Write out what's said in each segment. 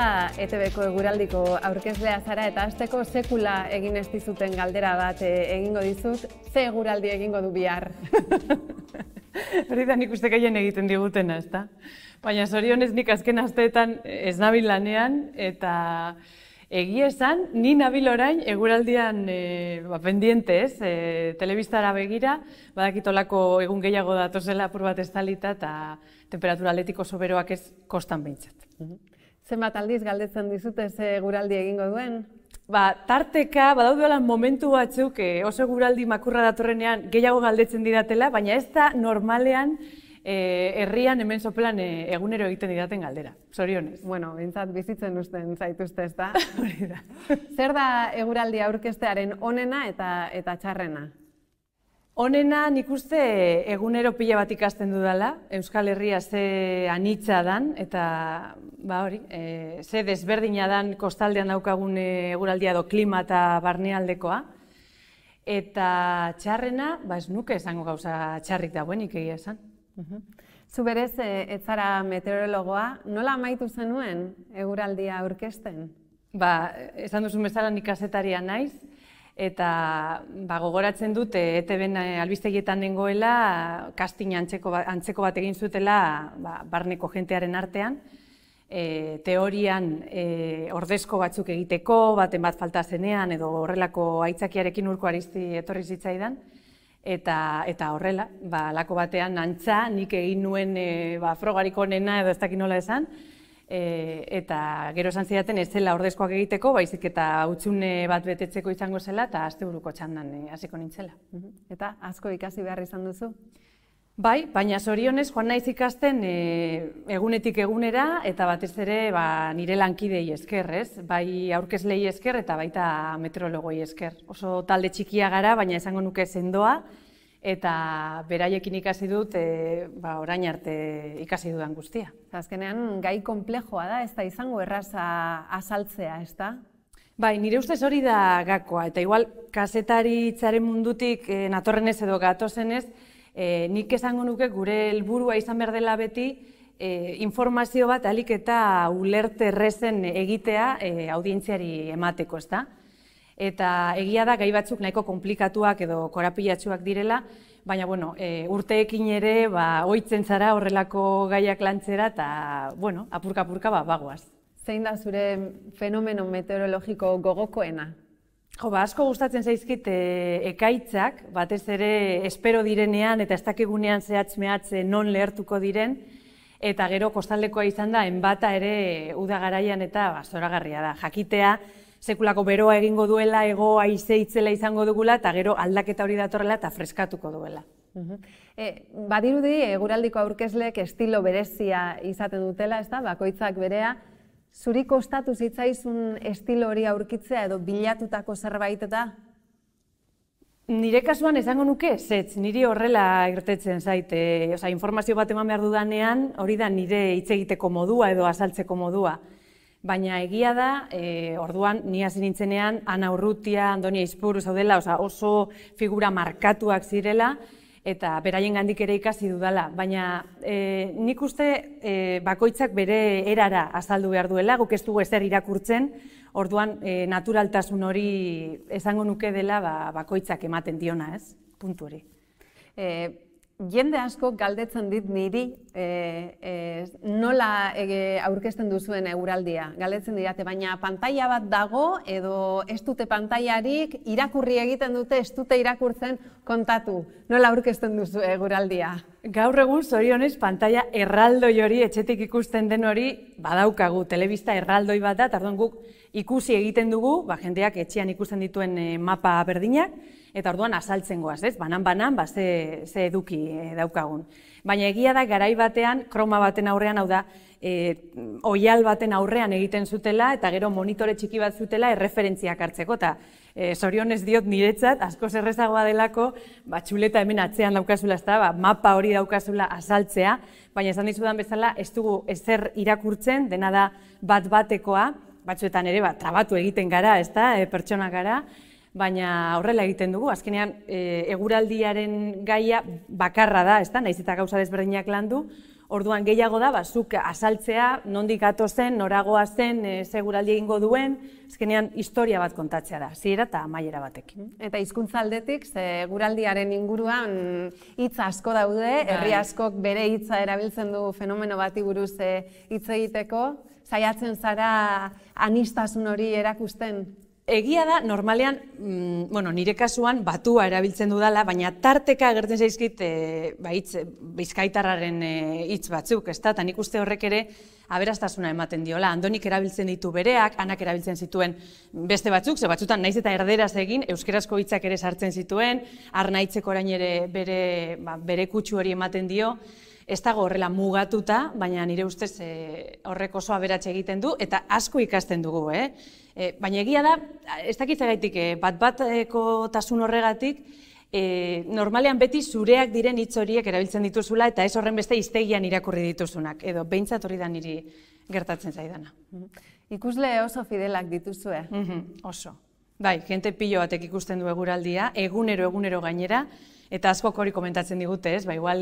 bezala ETV-ko eguraldiko aurkezlea zara eta hasteko sekula egin ez dizuten galdera bat egingo dizut, ze eguraldi egingo du bihar? Hori da nik uste gehien egiten digutena, ezta? Baina zorionez nik azken asteetan ez nabil lanean eta egia esan, ni nabil orain eguraldian pendiente ez, telebistara begira, badakitolako egun gehiago datozela apur bat estalita eta temperatura atletiko soberoak ez kostan behintzat. Zenbat aldiz galdetzen dizute ze eguraldi egingo duen? Tarteka, badaudelan momentu batzuk oso eguraldi makurra datorrenean gehiago galdetzen didatela, baina ez da normalean herrian hemen sopelan egunero egiten didaten galdera, zorionez. Bueno, bintzat bizitzen uzten zaituzte ez da. Zer da eguraldi aurkeztearen onena eta txarrena? Onena nik uste egunero pila bat ikasten dudala, Euskal Herria ze anitza dan, eta ze desberdina dan kostaldean daukagun eguraldia edo klima eta barnealdekoa. Eta txarrena, ez nuke esango gauza txarrik dagoenik egia esan. Zu berez, ez zara meteorologoa, nola amaitu zenuen eguraldia aurkezten? Esan duzun bezala nik kazetaria naiz, eta gogoratzen dut ETV-n albistegietan nengoela, casting antzeko bat egin zutela barneko jentearen artean, teorian ordezko batzuk egiteko, baten bat falta zenean, edo horrelako aitzakiarekin urko arizti etorri zitzaidan, eta horrela, lako batean antza, nik egin nuen frogarik onena edo ez dakit nola esan, eta gero esan zidaten ez zela ordezkoak egiteko, baizik eta hutsune bat betetzeko izango zela eta asteburuko txandan hasiko nintzela. Eta asko ikasi behar izan duzu? Bai, baina zorionez joan naiz ikasten egunetik egunera eta batez ere nire lankidei esker, ez? Bai aurkezlei esker eta baita meteorologoi esker. Oso talde txikia gara, baina esango nuke sendoa, eta beraiekin ikasi dut orain arte ikasi dudan guztia. Azkenean gai konplejoa da, ez da izango erraza azaltzea, ez da? Bai, nire ustez hori da gakoa, eta igual kazetaritzaren mundutik natorrenez edo gatozenez, nik esango nuke gure helburua izan behar dela beti informazio bat ahalik eta ulerte errezen egitea audientziari emateko, ez da? Eta egia da gai batzuk nahiko konplikatuak edo korapilatsuak direla, baina urteekin ere ohitzen zara horrelako gaiak lantzera eta apurka-apurka bagoaz. Zein da zure fenomeno meteorologiko gogokoena? Asko gustatzen zaizkit ekaitzak, batez ere espero direnean eta ez dakigunean zehatz-mehatz non lehertuko diren, eta gero kostaldekoa izan da enbata ere uda garaian eta zoragarria da. Jakitea, sekulako beroa egingo duela, hego haize itzela izango dugula, eta gero aldaketa hori datorrela eta freskatuko duela. Badirudi eguraldiko aurkezleek estilo berezia izaten dutela, ez da, bakoitzak berea. Zuri kostatu zitzaizun estilo hori aurkitzea edo bilatutako zerbait eta? Nire kasuan esango nuke ezetz, niri horrela irtetzen zait. Informazio bat eman behar dudanean, hori da nire hitz egiteko modua edo azaltzeko modua. Baina egia da, orduan, ni hasi nintzenean, Ana Urrutia, Andonia Izpuru zaudela, oso figura markatuak zirela, eta beraien gandik ere ikasi dudala. Baina nik uste bakoitzak bere erara azaldu behar duela, guk ez dugu ezer irakurtzen, orduan naturaltasun hori esango nuke dela bakoitzak ematen diona, ez? Puntu hori. Jende asko galdetzen dit niri nola aurkezten duzuen eguraldia. Galdetzen didate, baina pantaila bat dago edo ez dute pantailarik, irakurri egiten dute, ez dute irakurtzen, kontatu. Nola aurkezten duzu eguraldia? Gaur egun zorionez pantaila erraldoi hori, etxetik ikusten den hori, badaukagu, telebista erraldoi bat da, eta orduan guk ikusi egiten dugu, jendeak etxean ikusten dituen mapa berdinak, eta orduan azaltzen goaz, ez? Banan-banan, ze eduki daukagun. Baina egia da, garai batean, kroma baten aurrean, hau da, oial baten aurrean egiten zutela, eta gero monitore txiki bat zutela erreferentziak hartzeko, eta zorionez diot niretzat, asko zerrezagoa delako, txuleta hemen atzean daukazula, mapa hori daukazula azaltzea, baina esan dizudan bezala, ez dugu ezer irakurtzen, dena da bat-batekoa, batzuetan ere trabatu egiten gara, ez da, pertsona gara, baina horrela egiten dugu, azkenean eguraldiaren gaia bakarra da, ez da, nahiz eta gauza desberdinak landu, orduan gehiago da, zuk azaltzea, nondik gatozen, noragoa zen, seguraldi egingo duen, azkenean historia bat kontatzea da, hasiera eta amaiera batekin. Eta hizkuntza aldetik, eguraldiaren inguruan hitz asko daude, herri askok bere hitza erabiltzen du fenomeno bati buruz hitz egiteko, saiatzen zara anistasun hori erakusten? Egia da, normalean, nire kasuan batua erabiltzen dudala, baina tarteka agertzen zaizkit bizkaitarraren hitz batzuk, ezta? Eta nik uste horrek ere aberastasuna ematen diola. Andonik erabiltzen ditu bereak, Anak erabiltzen zituen beste batzuk, ze batzutan naiz eta erderaz egin, euskerazko hitzak ere sartzen zituen, Arnaitzeko orain ere bere kutsu hori ematen dio. Ez dago horrela mugatuta, baina nire ustez horrek oso aberatsa egiten du, eta asko ikasten dugu. Baina egia da, ez dakitzagaitik bat-bateko tasun horregatik, normalean beti zureak diren hitz horiek erabiltzen dituzula, eta ez horren beste hiztegian irakurri dituzunak, edo behintzat hori da niri gertatzen zaidana. Ikusle oso fidelak dituzue? Oso. Bai, jente pilo batek ikusten du eguraldia, egunero gainera, eta askok hori komentatzen digute, ez? Igual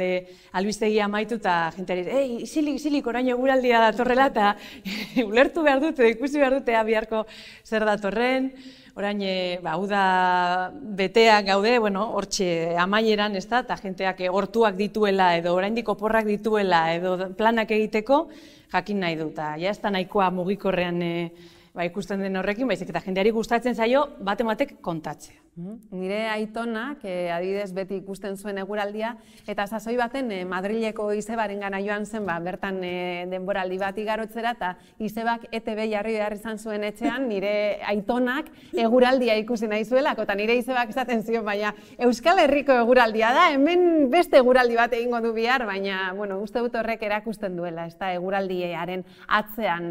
albistegia amaitu eta jenteari, isilik, orain eguraldia datorrela, eta ulertu behar dute, ikusi behar dute biharko zer datorren, orain, uda beteak gaude, hortxe amaieran, ez da, eta jenteak hortuak dituela, edo oraindik oporrak dituela, edo planak egiteko, jakin nahi du, eta ez da nahikoa mugikorrean ikusten den horrekin, baizik eta jendeari gustatzen zaio bat-ematek kontatzea. Nire aitonak, adibidez beti ikusten zuen eguraldia, eta sasoi baten Madrileko izebaren gana joan zen, bertan denboraldi bat igarotzera, eta izebak ETB jarri behar izan zuen etxean, nire aitonak eguraldia ikusi nahi zuelako, eta nire izebak esaten zion, baina Euskal Herriko eguraldia da, hemen beste eguraldi bat egingo du bihar, baina, uste dut horrek erakusten duela, ez da eguraldiaren atzean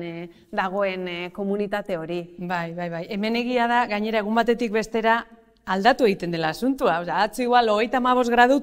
dagoen komunitate hori. Bai, hemen egia da, gainera egun batetik bestera, aldatu egiten dela asuntua. Atzo igual 35 gradu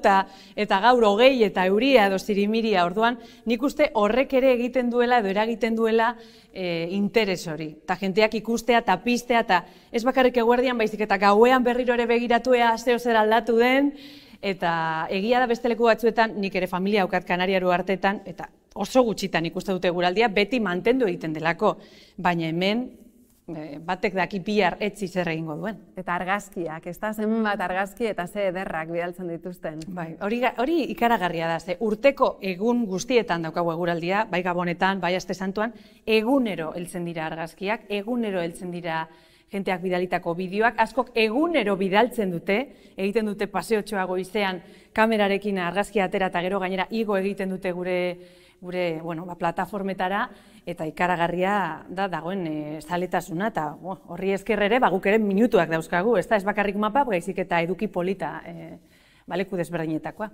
eta gaur 20 eta euria edo zirimiria, orduan nik uste horrek ere egiten duela edo eragiten duela interes hori. Eta jenteak ikustea eta piztea eta ez bakarrik eguerdian baizik eta gauean berriro ere begiratuea zeo zer aldatu den, eta egia da beste leku batzuetan nik ere familia daukat Kanariaru artetan, eta oso gutxitan ikuste dute eguraldia beti mantendu egiten delako, baina hemen batek daki bihar etzi zer egingo duen. Eta argazkiak, ez da, zen bat argazki eta ze ederrak bidaltzen dituzten. Bai, hori ikaragarria da, ze urteko egun guztietan daukagu eguraldia, bai Gabonetan, bai Aste Santuan, egunero heltzen dira argazkiak, egunero heltzen dira jenteak bidalitako bideoak, askok egunero bidaltzen dute, egiten dute paseotxoa goizean kamerarekin argazkia atera eta gero gainera igo egiten dute gure plataformetara, eta ikaragarria da dagoen zaletasuna, eta horri esker ere guk ere minutuak dauzkagu, ez bakarrik mapa, baizik eta eduki polita leku desberdinetakoa.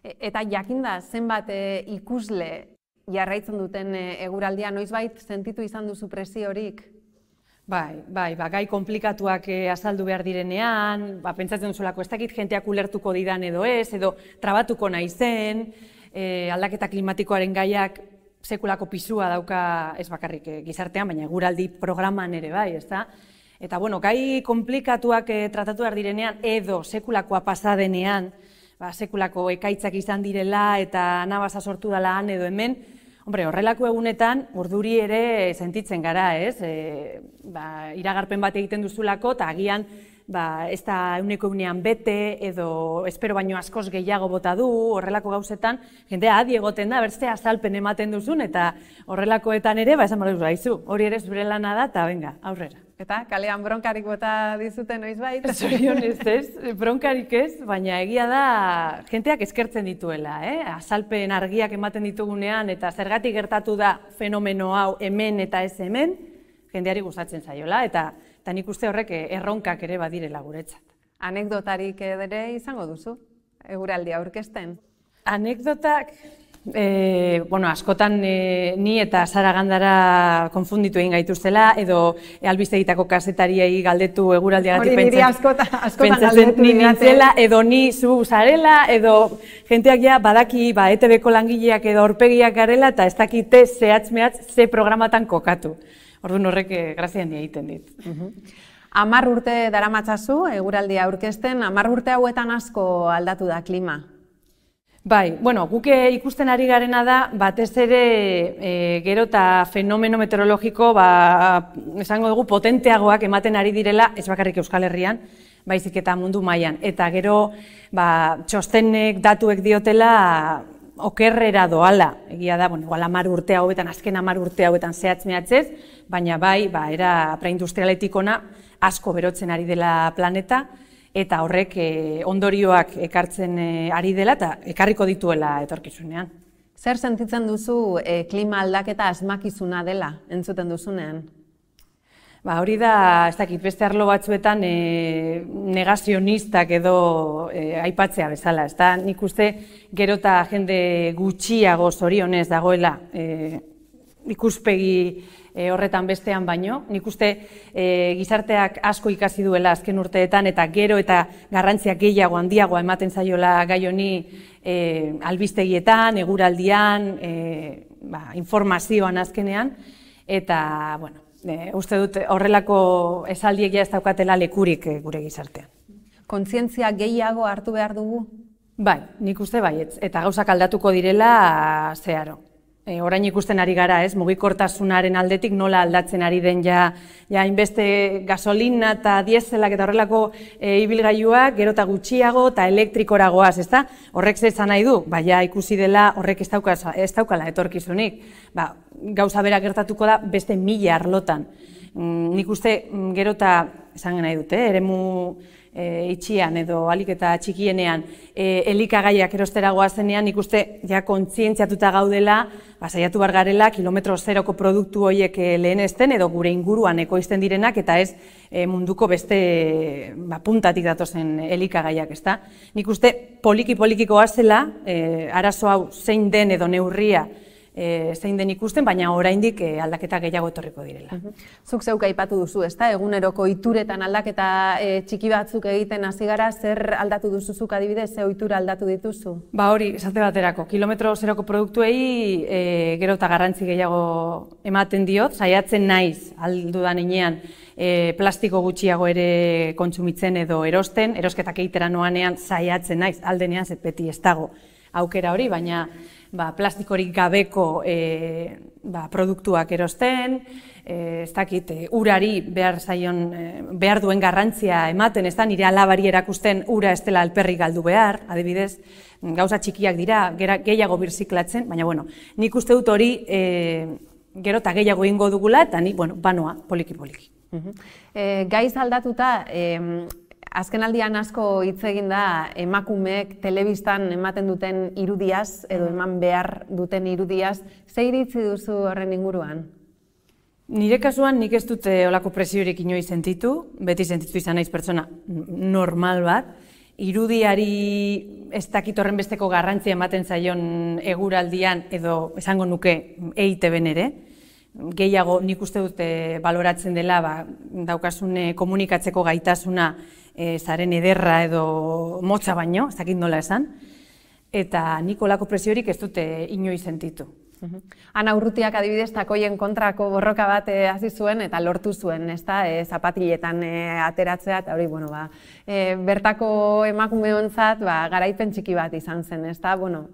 Eta jakinda zenbat ikusle jarraitzen duten eguraldia, noizbait sentitu izan duzu presiorik? Bai, gai komplikatuak azaldu behar direnean, pentsatzen duzulako ez dakit jenteak ulertuko didan edo ez, edo trabatuko nahi zen, aldaketa klimatikoaren gaiak sekulako pisua dauka ez bakarrik gizartean, baina eguraldi programan ere bai, ez da? Eta, gai komplikatuak tratatu behar direnean, edo sekulakoa pasadenean, sekulako ekaitzak izan direla eta anabasa sortu dela han edo hemen, horrelako egunetan urduri ere sentitzen gara, ez? Iragarpen bat egiten duzulako, eta agian ez da egunean bete, edo espero baino askoz gehiago bota du, horrelako gauzetan, jendea adi egoten da, berze azalpen ematen duzun, eta horrelakoetan ere, esan behar duzu, hori ere zure lana da, eta venga, aurrera. Eta kalean bronkarik bota dizuten noizbait? Zorionez ez, bronkarik ez, baina egia da jenteak eskertzen dituela, azalpen argiak ematen ditugunean, eta zergatik gertatu da fenomeno hau hemen eta ez hemen, jendeari gustatzen zaiola, eta nik uste horrek erronkak ere badirela guretzat. Anekdotarik ere izango duzu, eguraldia aurkezten? Anekdotak, askotan ni eta Sara Gandara konfunditu egin gaituztela, edo albistegitako kazetariei galdetu eguraldiagatik pentsatzen nintzela, edo ni zu zarela, edo jenteak ja badaki ETB-ko langileak edo aurpegiak garela, eta ez dakite zehatz-mehatz ze programatan kokatu. Orduan horrek grazia handia egiten dit. 10 urte daramatzazu eguraldia aurkezten, 10 urte hauetan asko aldatu da klima? Bai, bueno, guk ikusten ari garena da, batez ere gero eta fenomeno meteorologiko, esango dugu, potenteagoak ematen ari direla, ez bakarrik Euskal Herrian, baizik eta mundu mailan. Eta gero, txostenek, datuek diotela, okerrera doala. Egia da, igual 10 urte hauetan, azken 10 urte hauetan zehatz mehatzez, baina bai, era preindustrialetik ona asko berotzen ari dela planeta, eta horrek ondorioak ekartzen ari dela eta ekarriko dituela etorkizunean. Zer sentitzen duzu klima aldaketa asmakizuna dela, entzuten duzunean? Hori da, ez dakit, beste arlo batzuetan negazionistak edo aipatzea bezala. Nik uste gero eta jende gutxiago zorionez dagoela ikuspegi horretan bestean baino. Nik uste gizarteak asko ikasi duela azken urteetan eta gero eta garrantzia gehiago handiagoa ematen zaiola gai honi albistegietan, eguraldian, informazioan azkenean, eta, bueno, uste dut horrelako esaldiek ez daukatela lekurik gure gizartean. Kontzientzia gehiago hartu behar dugu? Bai, nik uste baietz, eta gauzak aldatuko direla zeharo. Orain ikusten ari gara, mugikortasunaren aldetik nola aldatzen ari den hainbeste gasolina eta dieselak eta horrelako ibilgailuak gero eta gutxiago eta elektrikoragoaz, ezta? Horrek zer esan nahi du? Ikusi dela horrek ez daukala etorkizunik. Gauza bera gertatuko da beste 1000 arlotan. Nik uste gero eta, esan nahi dut, eremu itxian edo ahalik eta txikienean elikagaiak erostera goazenean, nik uste kontzientziatuta gaudela, saiatu behar garela kilometro zeroko produktu horiek lehenesten edo gure inguruan ekoizten direnak eta ez munduko beste puntatik datozen elikagaiak, ezta? Nik uste poliki-polikiko zela, arazo hau zein den edo neurria zein den ikusten, baina oraindik aldaketa gehiago etorriko direla. Zuk zeuk aipatu duzu, ezta? Eguneroko ohituretan aldaketa txiki batzuk egiten hasi gara, zer aldatu duzuzuk adibidez, ze ohitura aldatu dituzu? Hori, esate baterako, kilometro zeroko produktuei gero eta garrantzi gehiago ematen diot, saiatzen naiz aldudan inean plastiko gutxiago ere kontsumitzen edo erosten, erosketak egitera noanean saiatzen naiz, aldenean beti ez dago aukera hori, baina plastikorik gabeko produktuak erosten, ez dakit, urari behar duen garrantzia ematen, ez da, nire alabari erakusten ura ez dela alperrik galdu behar, adibidez, gauza txikiak dira, gehiago birziklatzen, baina, bueno, nik uste dut hori gero eta gehiago ingo dugula, eta ni, bueno, banoa, poliki-poliki. Gaiz aldatuta, azken aldian asko hitz egin da emakumeek telebistan ematen duten irudiaz edo eman behar duten irudiaz. Ze iritzi duzu horren inguruan? Nire kasuan nik ez dute olako presiorik inoiz sentitu, beti sentitu izan naiz pertsona normal bat. Irudiari ez dakit horren besteko garrantzia ematen zaion eguraldian edo esango nuke EITB-en ere. Gehiago nik uste dute baloratzen dela daukasune komunikatzeko gaitasuna zaren ederra edo motza baino, ez dakit nola esan, eta nik olako presiorik ez dute inoiz sentitu. Ana Urrutiak adibidez takoien kontrako borroka bat hasi zuen eta lortu zuen, ezta, zapatiletan ateratzea, eta hori, bueno, bertako emakumeontzat garaipen txiki bat izan zen, ezta, bueno,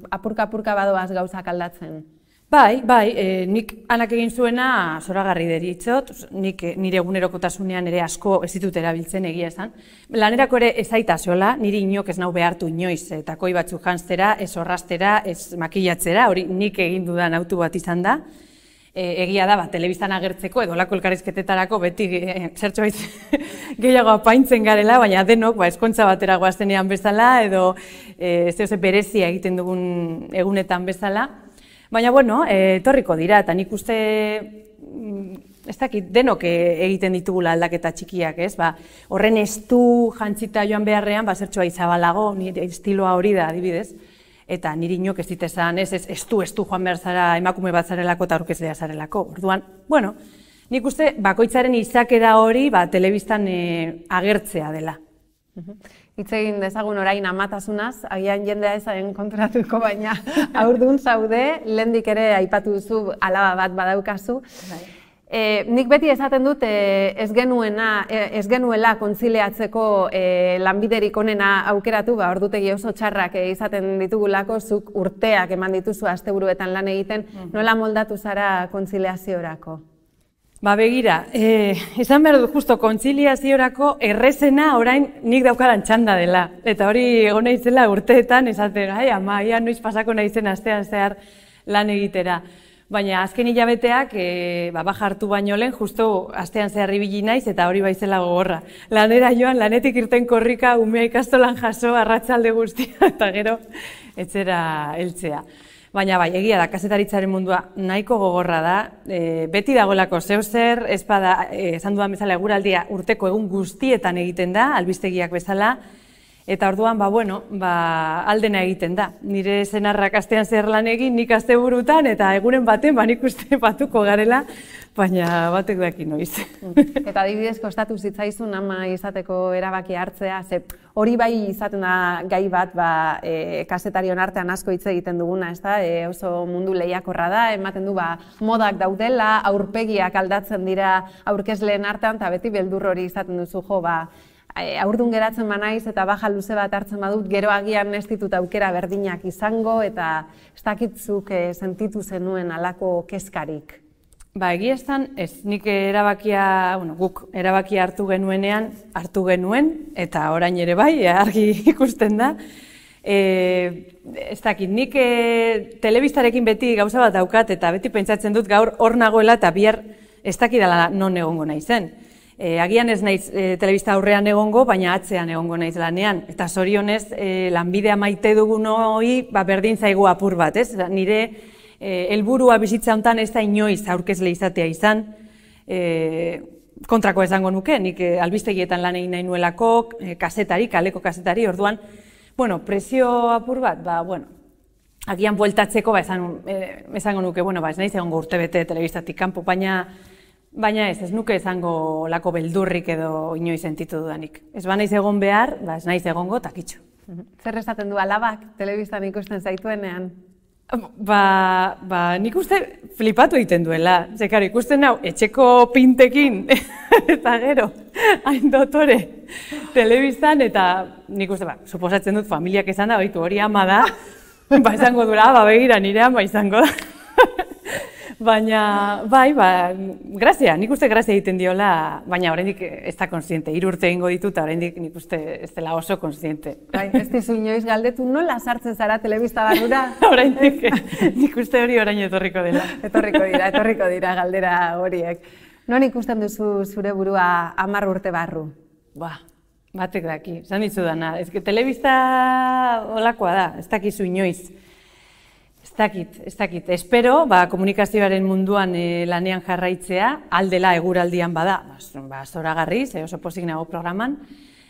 apurka-apurka badoaz gauzak aldatzen. Bai, nik anak egin zuena zoragarri deritzot, nik nire egunerokotasunean ere asko ez ditut erabiltzen egia esan. Lanerako ere ez aita zola, niri inok ez nau behartu inoiz, takoi batzuk janztera, ez orrastera, ez makillatzera, hori nik egin dudan autu bat izan da. Egia da, telebistan agertzeko edo olako elkarrizketetarako beti zertxoait gehiago apaintzen garela, baina denok eskontza batera goaztenean bezala edo ez berezia egiten dugun egunetan bezala. Baina, bueno, etorriko dira, eta nik uste, ez dakit, denok egiten ditugula aldaketa txikiak, ez? Horren estu jantzita joan beharrean, zertxoa izabalago, nire estiloa hori da, adibidez, eta niri inok ez ditezan, ez estu joan behar zara emakume bat zarelako eta aurkezlea zarelako. Orduan, bueno, nik uste bakoitzaren izakera hori telebistan agertzea dela. Hitz egin dezagun orain amatasunaz, agian jendea ezaren konturatuko, baina haurdun zaude, lehendik ere aipatu duzu alaba bat badaukazu. Nik beti esaten dut ez genuela kontziliatzeko lanbiderik onena aukeratu, ordutegi oso txarrak izaten ditugulako, zuk urteak eman dituzu asteburuetan lan egiten, nola moldatu zara kontziliaziorako? Begira, esan behar dut justo kontziliaziorako errezena orain nik daukadan txanda dela. Eta hori egon naizela urteetan esaten, ama, ia noiz pasako naizen astean zehar lan egitera. Baina azken hilabeteak baja hartu baino lehen, justo astean zehar ibili naiz eta hori baizela gogorra. Lanera joan, lanetik irten korrika, umea ikastolan jaso, arratsalde guztia eta gero etxera heltzea. Baina bai, egia da, kazetaritzaren mundua nahiko gogorra da, beti dagoelako zeu-zer, ez bada, esan dudan bezala eguraldia urteko egun guztietan egiten da, albistegiak bezala, eta orduan, aldena egiten da. Nire senarrak astean zer lan egin, nik asteburutan, eta egunen baten, nik uste batuko garela, baina batek daki noiz. Eta adibidez, kostatu zitzaizun ama izateko erabaki hartzea, ze hori bai izaten da gai bat, kazetarion artean asko hitz egiten duguna, oso mundu lehiakorra da, ematen du modak daudela, aurpegiak aldatzen dira aurkezleen artean, eta beti beldur hori izaten duzu aurdun geratzen banaiz eta baja luze bat hartzen badut, gero agian ez ditut aukera berdinak izango eta ez dakitzuk sentitu zenuen halako kezkarik. Egia estan, ez, nik guk erabakia hartu genuenean, hartu genuen, eta orain ere bai, argi ikusten da. Ez dakit, nik telebistarekin beti gauza bat daukat, eta beti pentsatzen dut gaur hor nagoela eta bihar ez dakidala non egongo naizen. Agian ez naiz telebista aurrean egongo, baina atzean egongo naiz lanean. Eta zorionez, lanbidea maite dugun hori, berdin zaigu apur bat, ez? Nire helburua bizitza honetan ez da inoiz aurkezle izatea izan, kontrako esango nuke, nik albistegietan lan egin nahi nuelako, kazetari, kaleko kazetari, orduan, presio apur bat, agian bueltatzeko, esango nuke, ez naiz egongo urtebete telebistatik kanpo, baina ez nuke esango lako beldurrik edo inoiz sentitu dudanik. Ez naiz egon behar, ez naiz egongo takitxo. Zer esaten du alabak telebistan ikusten zaituenean? Nik uste flipatu egiten duela. Zekar, ikusten hau etxeko pintekin eta gero, hain dotore telebistan eta nik uste, suposatzen dut familiak esan da, hori ama da, esango dura, begira nire ama izango da. Baina, grazia, nik uste grazia egiten diola, baina oraindik ez da konsiente, 3 urte egingo ditut, eta oraindik nik uste ez dela oso konsiente. Ez dizu inoiz galdetu, nola sartzen zara telebista barrura? Oraindik, nik uste hori orain etorriko dela. Etorriko dira galdera horiek. Non ikusten duzu zure burua 10 urte barru? Batek daki, esan dizu dana, telebista olakoa da, ez dakizu inoiz. Ez dakit. Espero, komunikazioaren munduan lanean jarraitzea, aldela eguraldian bada, zoragarriz, oso pozik nago programan,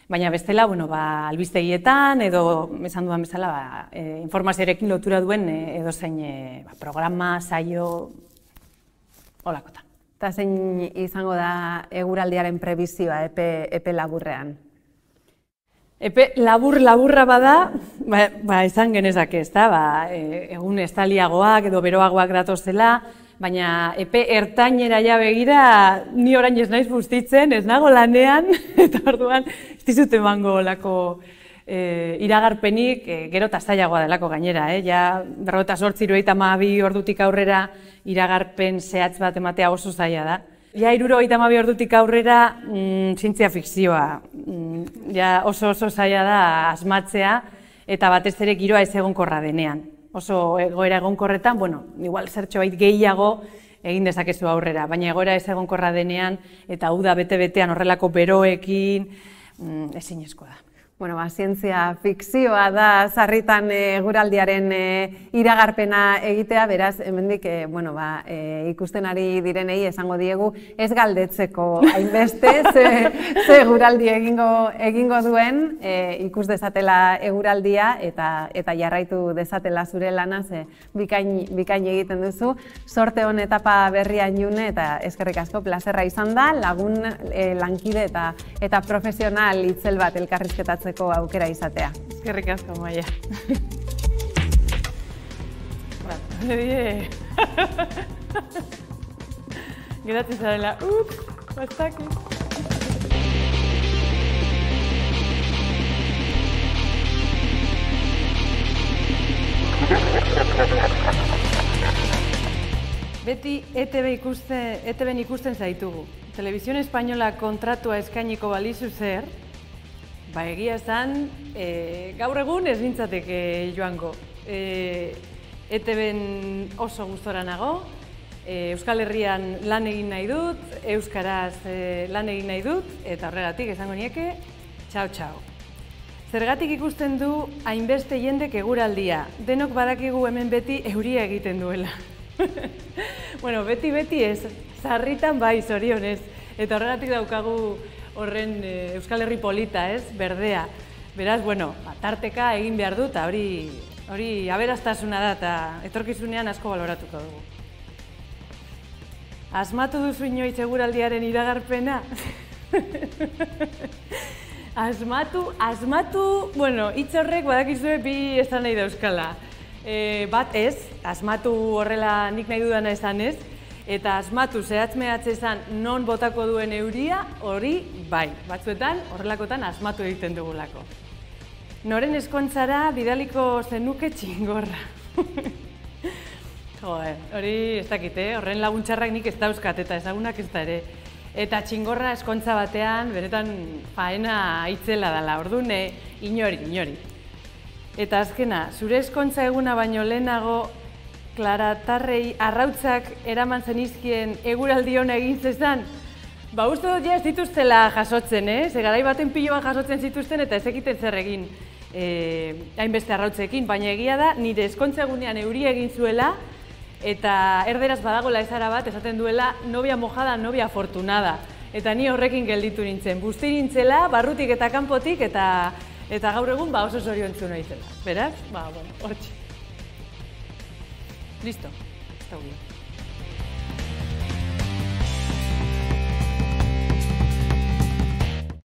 baina bestela, albistegietan edo, esan dudan bezala, informazioarekin lotura duen edozein programa, saio, holakotan. Eta zein izango da eguraldiaren prebizioa epe laburrean? Epe laburra bada, esan genezak ez da, egun estaliagoak edo beroagoak datozela, baina epe ertainera ja begira, ni orain ez naiz bustitzen, ez nago lanean, eta orduan ez dizut emango lako iragarpenik, gero eta zailagoa delako gainera, ja 48-72 ordutik aurrera iragarpen zehatz bat ematea oso zaila da. Ja, 72 ordutik aurrera zientzia fikzioa, oso zaila da asmatzea eta batez ere giroa ez egonkorra denean. Oso egoera egonkorretan, igual zertxo bait gehiago egin dezakezu aurrera, baina egoera ez egonkorra denean eta uda bete-betean horrelako beroekin ezinezkoa da. Zientzia fikzioa da sarritan eguraldiaren iragarpena egitea, beraz, hemendik ikusten ari direnei esango diegu ez galdetzeko hainbeste, ze eguraldi egingo duen, ikus dezatela eguraldia eta jarraitu dezatela zure lana, ze bikain egiten duzu. Sorte hon etapa berrian June eta eskerrik asko, plazerra izan da, lagun lankide eta profesional itzel bat elkarrizketatzen aukera izatea. Eskerrik asko, Maia. Geratzen zarela, bastakit. Beti ETB-n ikusten zaitugu. Televisión Española kontratua eskainiko balizu zer, ba egia esan, gaur egun ez nintzateke joango. ETB-n oso gustora nago, Euskal Herrian lan egin nahi dut, euskaraz lan egin nahi dut, eta horregatik esango nieke, txau. Zergatik ikusten du hainbeste jendek eguraldia, denok badakigu hemen beti euria egiten duela. Bueno, beti ez, sarritan bai, zorionez, eta horregatik daukagu horren Euskal Herri polita, ez, berdea. Beraz, bueno, tarteka egin behar dut, hori aberastasuna da, eta etorkizunean asko baloratuko dugu. Asmatu duzu inoiz eguraldiaren iragarpena? Asmatu, bueno, hitz horrek badakizue bi esan nahi dauzkala. Bat ez, asmatu horrela nik nahi dudana esan ez, eta asmatu zehatz-mehatz esan non botako duen euria, hori bai, batzuetan horrelakotan asmatu egiten dugulako. Noren eskontzara bidaliko zenuke txingorra. Joder, hori ez dakit, horren laguntxarrak nik ez dauzkat eta ezagunak ez da ere. Eta txingorra eskontza batean, benetan faena itzela dela, orduan inori. Eta azkena, zure eskontza eguna baino lehenago, Klara Tarrei arrautzak eraman zenizkien eguraldi hona egin zezan, ba uste dut ja ez dituztela jasotzen, ze garai baten pilo bat jasotzen zituzten eta ez ekiten zer egin hainbeste arrautzekin, baina egia da, nire eskontza egunean euria egin zuela, eta erderaz badagola ezara bat, esaten duela, novia mojada, novia afortunada. Eta ni horrekin gelditu nintzen, busti nintzela, barrutik eta kanpotik, eta gaur egun oso zoriontsu naizela. Beraz, bueno, hortxe. Listo, está bien.